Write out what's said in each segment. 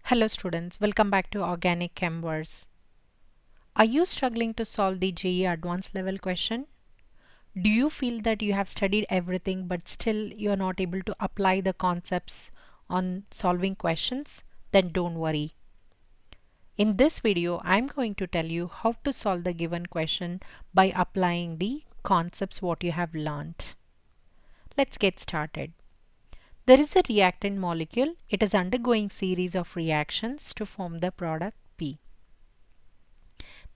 Hello students, welcome back to OrganiChemVerse. Are you struggling to solve the JEE Advanced level question? Do you feel that you have studied everything but still you are not able to apply the concepts on solving questions? Then don't worry. In this video, I'm going to tell you how to solve the given question by applying the concepts what you have learned. Let's get started. There is a reactant molecule. It is undergoing series of reactions to form the product P.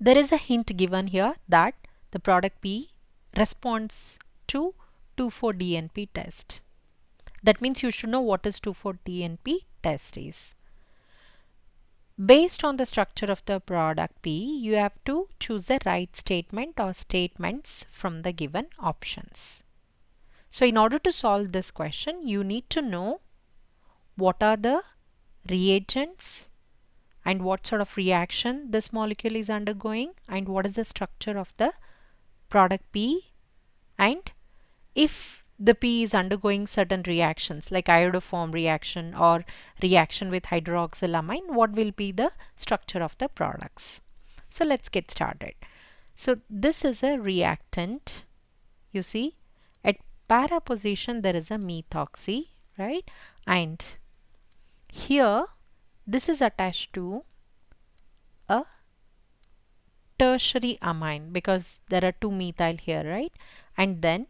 There is a hint given here that the product P responds to 2,4-DNP test. That means you should know what is 2,4-DNP test is. Based on the structure of the product P, you have to choose the right statement or statements from the given options. So in order to solve this question, you need to know what are the reagents and what sort of reaction this molecule is undergoing and what is the structure of the product P, and if the P is undergoing certain reactions like iodoform reaction or reaction with hydroxylamine, what will be the structure of the products. So let's get started. So this is a reactant. You see at para position there is a methoxy, right? And here this is attached to a tertiary amine because there are two methyl here, right? And then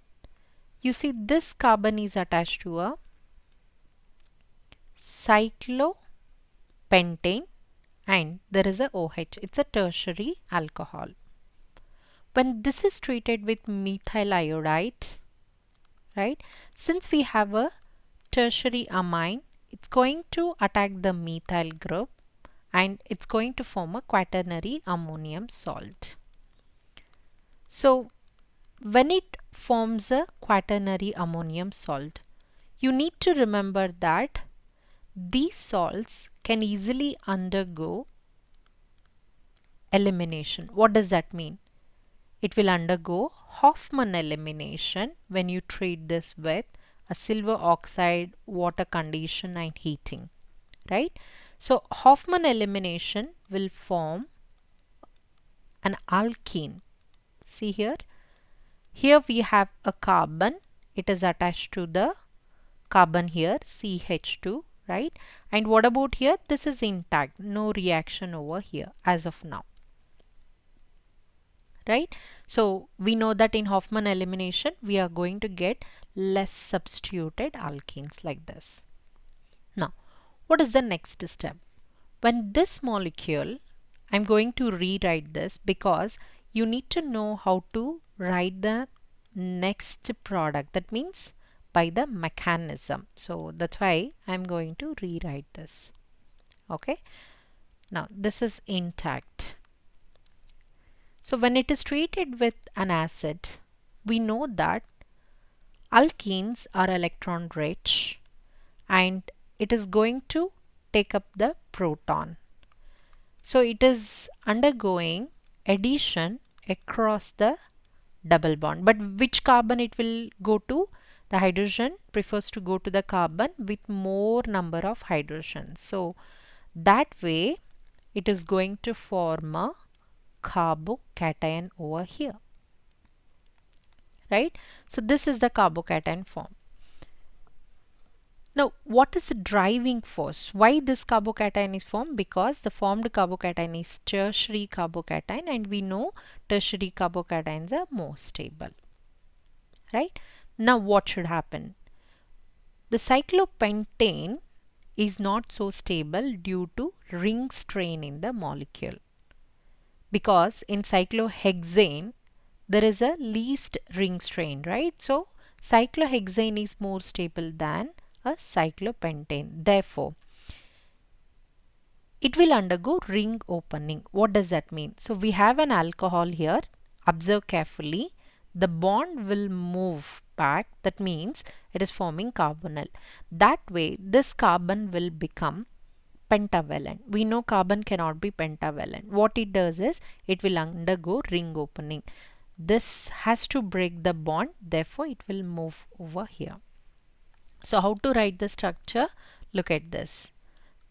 you see this carbon is attached to a cyclopentane and there is a OH. It's a tertiary alcohol. When this is treated with methyl iodide, right? Since we have a tertiary amine, it's going to attack the methyl group and it's going to form a quaternary ammonium salt. So when it forms a quaternary ammonium salt, you need to remember that these salts can easily undergo elimination. What does that mean? It will undergo Hofmann elimination when you treat this with a silver oxide, water condition and heating, right? So Hofmann elimination will form an alkene. See here. Here we have a carbon. It is attached to the carbon here, CH2, right? And what about here? This is intact. No reaction over here as of now. Right? So we know that in Hofmann elimination, we are going to get less substituted alkenes like this. Now, what is the next step? When this molecule, I'm going to rewrite this because you need to know how to write the next product. That means by the mechanism. So that's why I'm going to rewrite this. Okay. Now this is intact. So when it is treated with an acid, we know that alkenes are electron rich and it is going to take up the proton. So it is undergoing addition across the double bond. But which carbon it will go to? The hydrogen prefers to go to the carbon with more number of hydrogens. So that way it is going to form a carbocation over here, right? So this is the carbocation form. Now what is the driving force? Why this carbocation is formed? Because the formed carbocation is tertiary carbocation and we know tertiary carbocations are more stable, right? Now what should happen? The cyclopentane is not so stable due to ring strain in the molecule. Because in cyclohexane, there is a least ring strain, right? So cyclohexane is more stable than a cyclopentane. Therefore, it will undergo ring opening. What does that mean? So we have an alcohol here. Observe carefully. The bond will move back. That means it is forming carbonyl. That way, this carbon will become pentavalent. We know carbon cannot be pentavalent. What it does is it will undergo ring opening. This has to break the bond, therefore it will move over here. So how to write the structure? Look at this.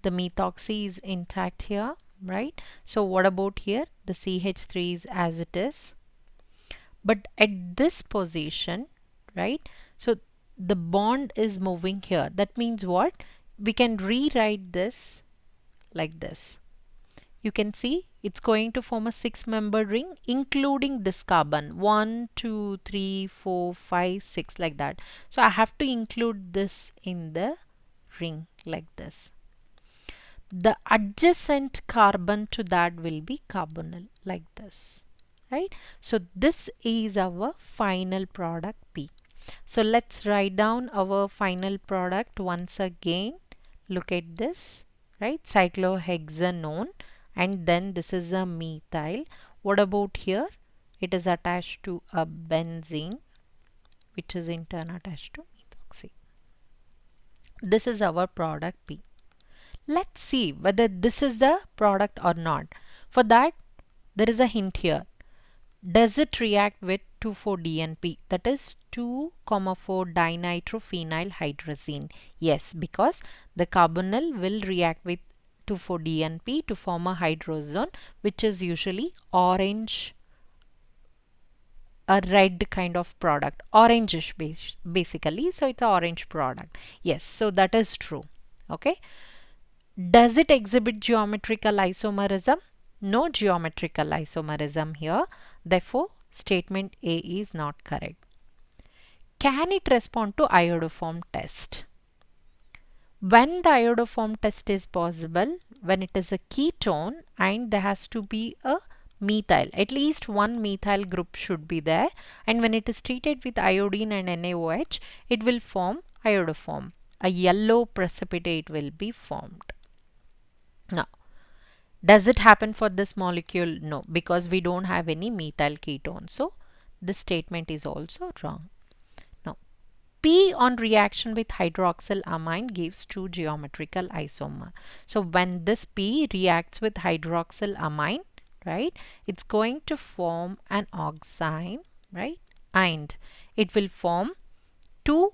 The methoxy is intact here, right? So what about here? The CH3 is as it is. But at this position, right? So the bond is moving here. That means what? We can rewrite this like this. You can see it's going to form a 6-membered ring, including this carbon. 1, 2, 3, 4, 5, 6, like that. So I have to include this in the ring like this. The adjacent carbon to that will be carbonyl like this, right? So this is our final product P. So let's write down our final product once again. Look at this, right? Cyclohexanone, and then this is a methyl. What about here? It is attached to a benzene, which is in turn attached to methoxy. This is our product P. Let's see whether this is the product or not. For that, there is a hint here. Does it react with 2,4-DNP? That is 2,4-dinitrophenyl hydrazine. Yes, because the carbonyl will react with 2,4-DNP to form a hydrazone, which is usually orange, a red kind of product, orangish basically. So it's an orange product. Yes, so that is true. Okay. Does it exhibit geometrical isomerism? No geometrical isomerism here. Therefore, statement A is not correct. Can it respond to iodoform test? When the iodoform test is possible, when it is a ketone and there has to be a methyl, at least one methyl group should be there, and when it is treated with iodine and NaOH, it will form iodoform. A yellow precipitate will be formed. Now, does it happen for this molecule? No, because we don't have any methyl ketone. So, this statement is also wrong. Now, P on reaction with hydroxylamine gives 2 geometrical isomer. So, when this P reacts with hydroxylamine, right, it's going to form an oxime, right, and it will form 2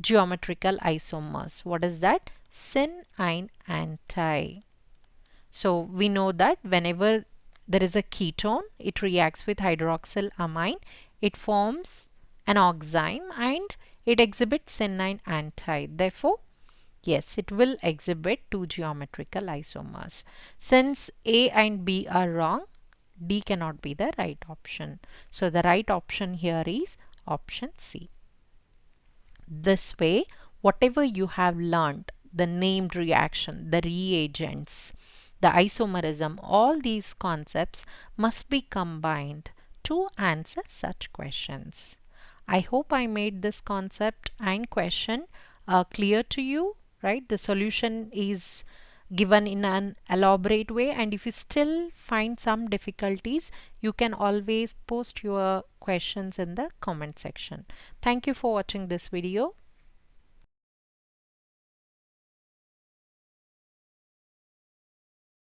geometrical isomers. What is that? Syn and anti. So we know that whenever there is a ketone, it reacts with hydroxylamine, it forms an oxime and it exhibits syn and anti. Therefore, yes, it will exhibit 2 geometrical isomers. Since A and B are wrong, D cannot be the right option. So the right option here is option C. This way, whatever you have learned, the named reaction, the reagents, the isomerism, all these concepts must be combined to answer such questions. I hope I made this concept and question clear to you, right? The solution is given in an elaborate way, and if you still find some difficulties, you can always post your questions in the comment section. Thank you for watching this video.